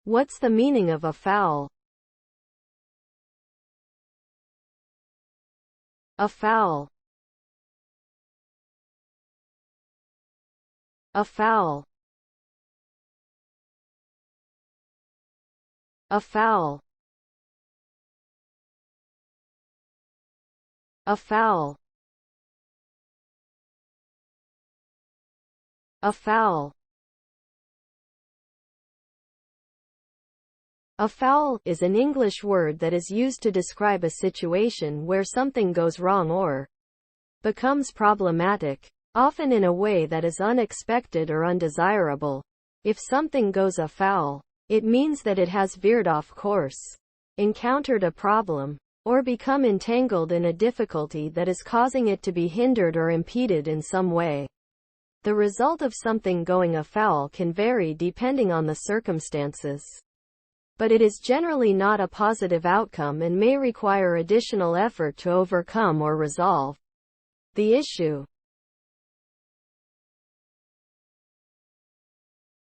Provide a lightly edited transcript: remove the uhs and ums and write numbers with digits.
What's the meaning of afoul? Afoul. Afoul. Afoul. Afoul. Afoul. Afoul is an English word that is used to describe a situation where something goes wrong or becomes problematic, often in a way that is unexpected or undesirable. If something goes afoul, it means that it has veered off course, encountered a problem, or become entangled in a difficulty that is causing it to be hindered or impeded in some way. The result of something going afoul can vary depending on the circumstances, but it is generally not a positive outcome and may require additional effort to overcome or resolve the issue.